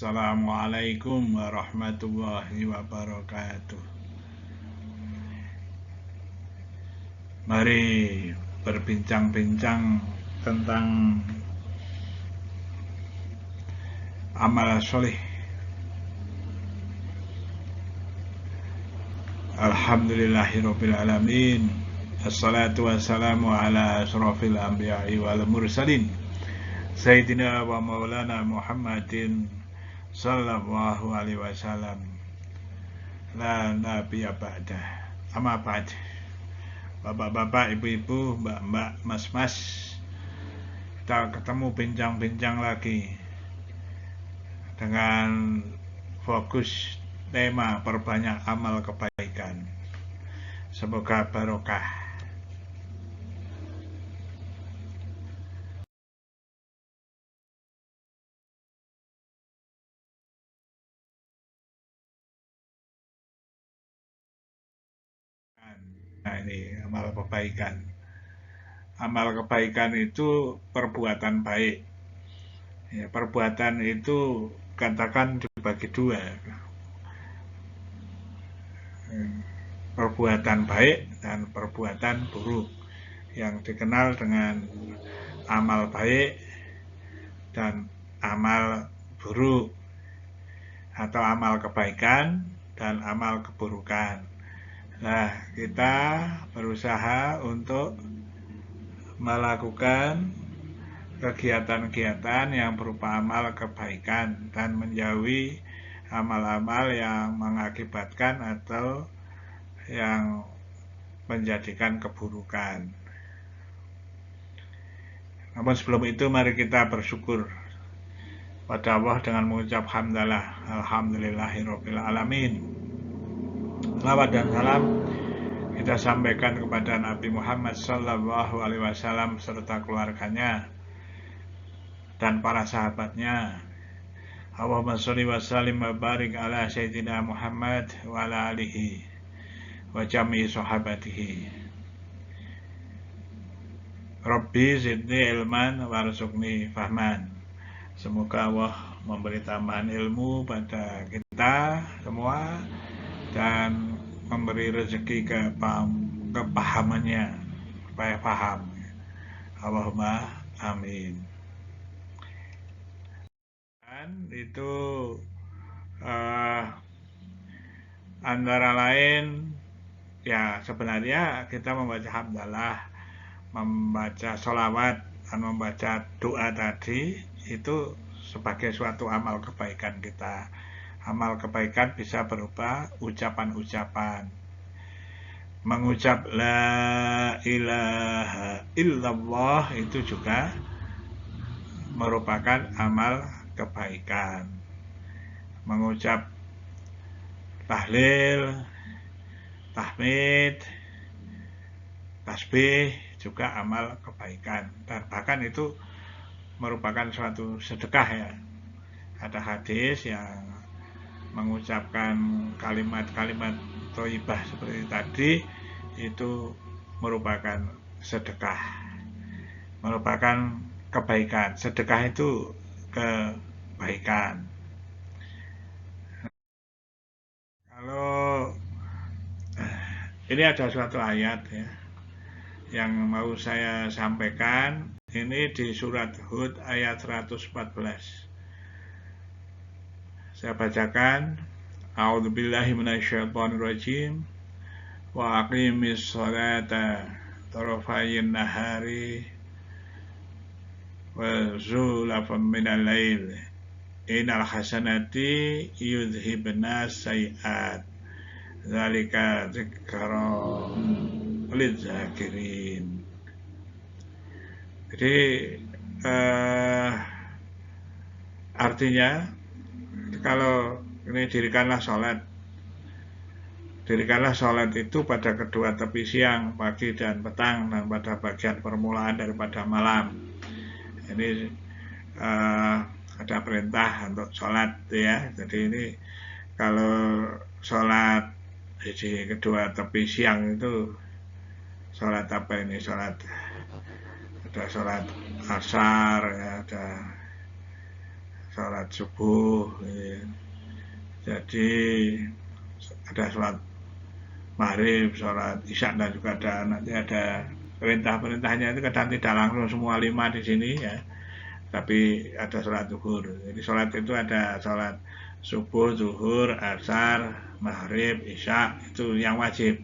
Assalamualaikum warahmatullahi wabarakatuh. Mari berbincang-bincang tentang amal soleh. Alhamdulillahirabbil alamin. Assalatu wassalamu ala asrofil anbiya'i wal mursalin. Sayyidina wa maulana Muhammadin sallallahu alaihi wasallam. La nabiyya ba'dah. Amma ba'd. Bapak-bapak, ibu-ibu, mbak-mbak, mas-mas, kita ketemu bincang-bincang lagi dengan fokus tema perbanyak amal kebaikan. Semoga barokah. Nah, ini amal kebaikan. Amal kebaikan itu perbuatan baik. Ya, perbuatan itu katakan dibagi dua. Perbuatan baik dan perbuatan buruk, yang dikenal dengan amal baik dan amal buruk, atau amal kebaikan dan amal keburukan. Nah, kita berusaha untuk melakukan kegiatan-kegiatan yang berupa amal kebaikan dan menjauhi amal-amal yang mengakibatkan atau yang menjadikan keburukan. Namun sebelum itu, mari kita bersyukur pada Allah dengan mengucap hamdalah, alhamdulillahirabbil alamin. Selawat dan salam kita sampaikan kepada Nabi Muhammad sallallahu alaihi wasallam serta keluarganya dan para sahabatnya. Allahumma sholli wa sallim wa barik ala sayyidina Muhammad wa ala alihi wa jami'i sahabatihi. Rabbi zidni ilman warzuqni fahman. Semoga Allah memberi tambahan ilmu pada kita semua dan memberi rezeki kepahamannya supaya paham. Allahumma amin. Dan itu antara lain, ya sebenarnya kita membaca hamdalah, membaca sholawat, dan membaca doa tadi itu sebagai suatu amal kebaikan kita. Amal kebaikan bisa berupa ucapan-ucapan. Mengucap la ilaha illallah itu juga merupakan amal kebaikan. Mengucap tahlil, tahmid, tasbih juga amal kebaikan, dan bahkan itu merupakan suatu sedekah ya. Ada hadis yang mengucapkan kalimat-kalimat thayyibah seperti tadi itu merupakan sedekah, merupakan kebaikan. Sedekah itu kebaikan. Kalau ini ada suatu ayat ya yang mau saya sampaikan, ini di surat Hud ayat 114. Saya bacakan. A'udzubillahi minasyaitonirrajim. Wa aqimis sholata tarafayin nahari wa zulafan minal lail. Innal hasanati yudhibna sayiat. Zalika dzikra lidzakirin. Jadi artinya, kalau ini dirikanlah sholat itu pada kedua tepi siang, pagi dan petang, dan pada bagian permulaan daripada malam. Ini ada perintah untuk sholat ya. Jadi ini kalau sholat di kedua tepi siang itu sholat apa ini? Ada sholat asar ya, ada sholat subuh, ya. Jadi ada sholat maghrib, sholat isya, dan juga nanti ada perintah-perintahnya itu kadang tidak langsung semua 5 di sini ya, tapi ada sholat zuhur. Jadi sholat itu ada sholat subuh, zuhur, asar, maghrib, isya, itu yang wajib.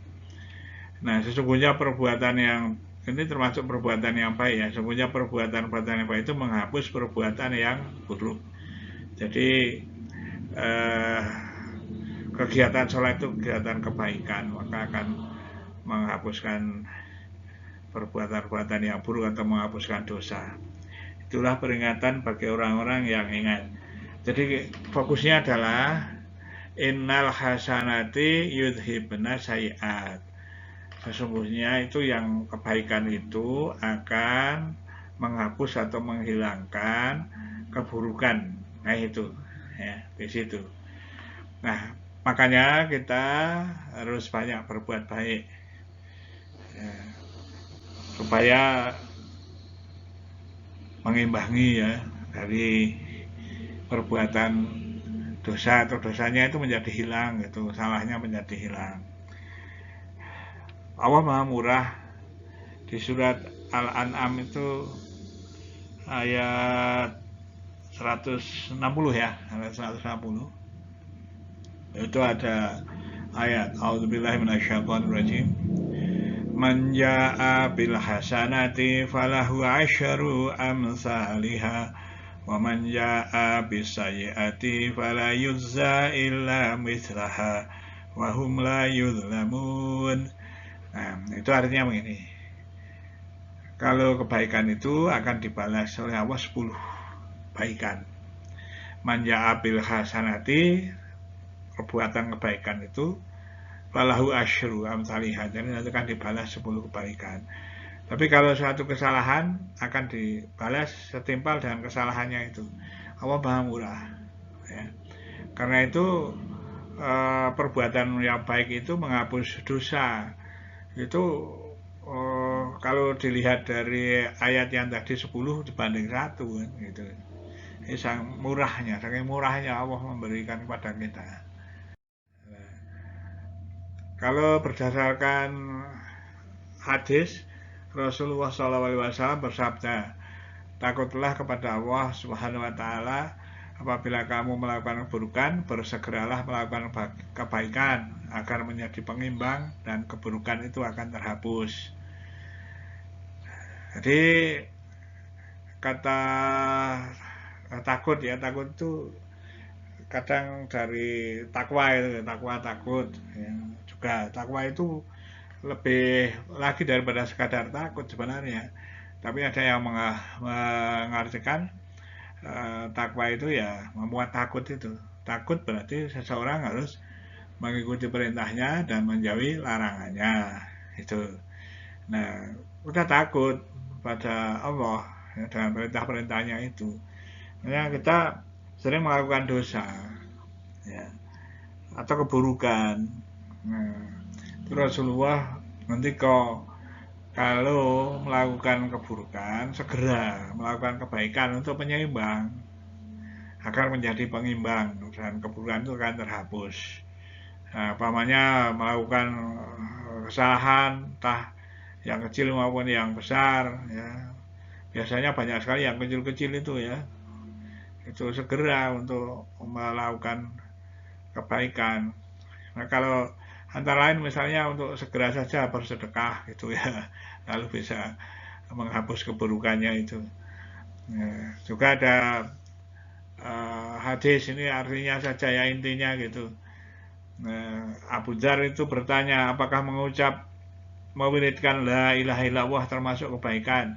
Nah, sesungguhnya perbuatan yang ini termasuk perbuatan yang baik ya. Sesungguhnya perbuatan-perbuatan yang baik itu menghapus perbuatan yang buruk. Jadi kegiatan sholat itu kegiatan kebaikan, maka akan menghapuskan perbuatan-perbuatan yang buruk atau menghapuskan dosa. Itulah peringatan bagi orang-orang yang ingat. Jadi fokusnya adalah innal hasanati yudhibna sayiat. Sesungguhnya itu yang kebaikan itu akan menghapus atau menghilangkan keburukan. Nah itu ya, di situ. Nah, makanya kita harus banyak berbuat baik ya, supaya mengimbangi ya dari perbuatan dosa atau dosanya itu menjadi hilang gitu, salahnya menjadi hilang. Allah Maha Murah. Di surat Al-An'am itu ayat 160 ya, ayat 160. Itu ada ayat A'udzubillahi minasyaitonirrajim. Man jaa'a bil hasanati falahu asyru amsalihha wa man jaa'a bis sayyi'ati fala yujza illa mithlaha wa hum la yuzlamun. Nah, itu artinya begini. Kalau kebaikan itu akan dibalas oleh Allah 10 kebaikan. Man jaa'a bil hasanati, perbuatan kebaikan itu falahu asyru amsalihha, jadi nanti akan dibalas 10 kebaikan. Tapi kalau suatu kesalahan akan dibalas setimpal dengan kesalahannya itu. Allah Maha Murah ya. Karena itu perbuatan yang baik itu menghapus dosa. Itu kalau dilihat dari ayat yang tadi 10 dibanding 1 kan, gitu. Ini saking murahnya Allah memberikan kepada kita. Kalau berdasarkan hadis, Rasulullah SAW bersabda, takutlah kepada Allah Subhanahu wa Ta'ala apabila kamu melakukan keburukan, bersegeralah melakukan kebaikan agar menjadi pengimbang dan keburukan itu akan terhapus. Jadi kata takut ya, takut itu kadang dari takwa itu, takut ya. Juga takwa itu lebih lagi daripada sekadar takut sebenarnya. Tapi ada yang mengartikan takwa itu ya membuat takut itu. Takut berarti seseorang harus mengikuti perintahnya dan menjauhi larangannya. Itu. Nah, udah takut pada Allah ya, dengan perintah-perintahnya itu. Makanya kita sering melakukan dosa ya, atau keburukan. Nah, Rasulullah nanti kalau melakukan keburukan segera melakukan kebaikan untuk penyeimbang agar menjadi pengimbang dan keburukan itu akan terhapus. Nah, pamannya melakukan kesalahan entah yang kecil maupun yang besar ya, biasanya banyak sekali yang kecil-kecil itu ya, itu segera untuk melakukan kebaikan. Nah, kalau antara lain misalnya untuk segera saja bersedekah gitu ya, lalu bisa menghapus keburukannya itu. Nah, juga ada hadis ini artinya saja ya, intinya gitu. Nah, Abu Dzar itu bertanya, apakah mengucap mewiridkan la ilaha illallah termasuk kebaikan?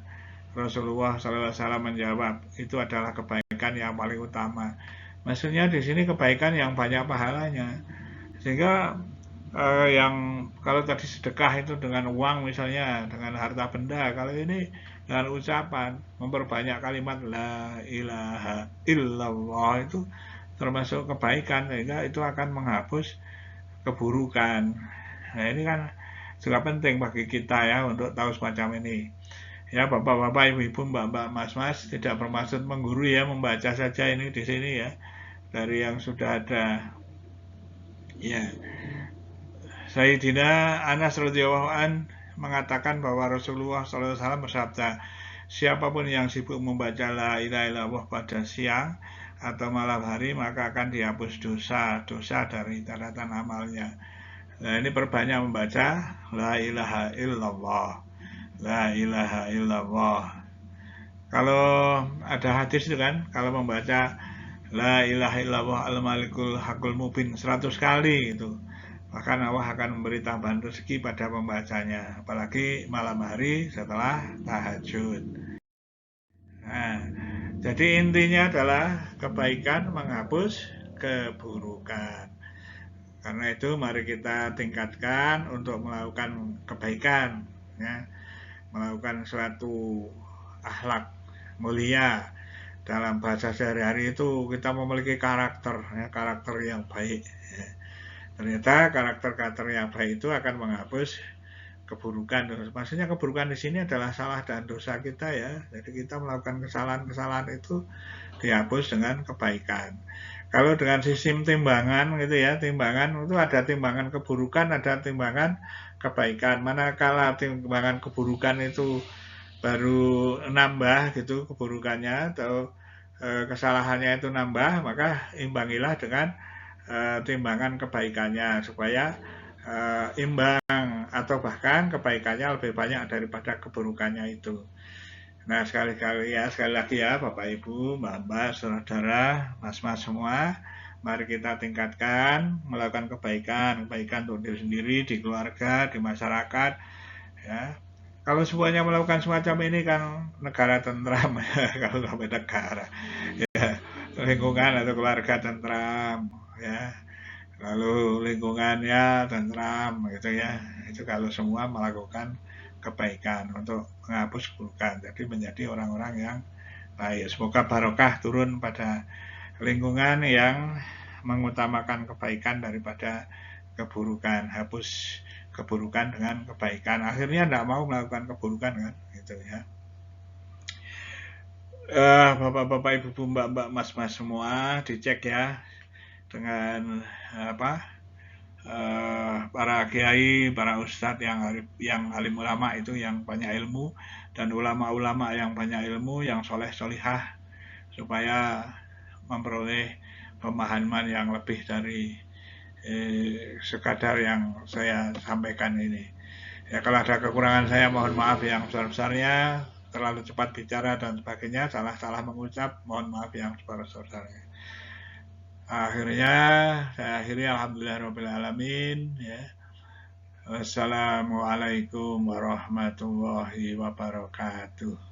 Rasulullah SAW menjawab, itu adalah kebaikan yang paling utama. Maksudnya di sini kebaikan yang banyak pahalanya. Sehingga yang kalau tadi sedekah itu dengan uang misalnya, dengan harta benda, kalau ini dengan ucapan, memperbanyak kalimat la ilaha illallah itu termasuk kebaikan, sehingga itu akan menghapus keburukan. Nah, ini kan juga penting bagi kita ya untuk tahu semacam ini. Ya, bapak-bapak, ibu-ibu, mbak-mbak, mas-mas, tidak bermaksud menggurui ya, membaca saja ini di sini ya, dari yang sudah ada. Ya, Sayyidina Anas radhiyallahu an mengatakan bahwa Rasulullah SAW bersabda, siapapun yang sibuk membaca la ilaha illallah pada siang atau malam hari maka akan dihapus dosa dari catatan amalnya. Nah, ini perbanyak membaca la ilaha illallah, la ilaha illallah. Kalau ada hadis itu kan, kalau membaca la ilaha illallah al-malikul hakul mubin 100 kali itu, maka Allah akan memberi tambahan rezeki pada pembacanya, apalagi malam hari setelah tahajud. Nah, jadi intinya adalah kebaikan menghapus keburukan. Karena itu mari kita tingkatkan untuk melakukan kebaikan, ya, melakukan suatu akhlak mulia. Dalam bahasa sehari-hari itu kita memiliki karakter, ya, karakter yang baik. Ya. Ternyata karakter-karakter yang baik itu akan menghapus keburukan. Maksudnya keburukan di sini adalah salah dan dosa kita ya. Jadi kita melakukan kesalahan-kesalahan itu dihapus dengan kebaikan. Kalau dengan sistem timbangan gitu ya, timbangan itu ada timbangan keburukan, ada timbangan kebaikan. Manakala timbangan keburukan itu baru nambah gitu keburukannya atau kesalahannya itu nambah, maka imbangilah dengan timbangan kebaikannya supaya imbang atau bahkan kebaikannya lebih banyak daripada keburukannya itu. Nah, sekali lagi ya Bapak Ibu, Mbak-mbak, saudara, mas-mas semua, mari kita tingkatkan melakukan kebaikan untuk diri sendiri, di keluarga, di masyarakat, ya. Kalau semuanya melakukan semacam ini kan negara tentram ya, kalau sampai negara, ya, lingkungan atau keluarga tentram, ya. Lalu lingkungannya tentram gitu ya. Itu kalau semua melakukan kebaikan untuk menghapus keburukan. Jadi menjadi orang-orang yang baik. Semoga barokah turun pada lingkungan yang mengutamakan kebaikan daripada keburukan. Hapus keburukan dengan kebaikan. Akhirnya tidak mau melakukan keburukan kan, gitu ya. Bapak-bapak, ibu-ibu, mbak-mbak, mas-mas semua dicek ya dengan para kiai, para ustadz yang alim ulama itu yang banyak ilmu, dan ulama-ulama yang banyak ilmu, yang soleh-solihah, supaya memperoleh pemahaman yang lebih dari sekadar yang saya sampaikan ini. Ya, kalau ada kekurangan saya mohon maaf yang besar-besarnya, terlalu cepat bicara dan sebagainya, salah-salah mengucap, mohon maaf yang sebesar-besarnya. Akhirnya saya akhiri alhamdulillahirobbilalamin ya. Wassalamualaikum warahmatullahi wabarakatuh.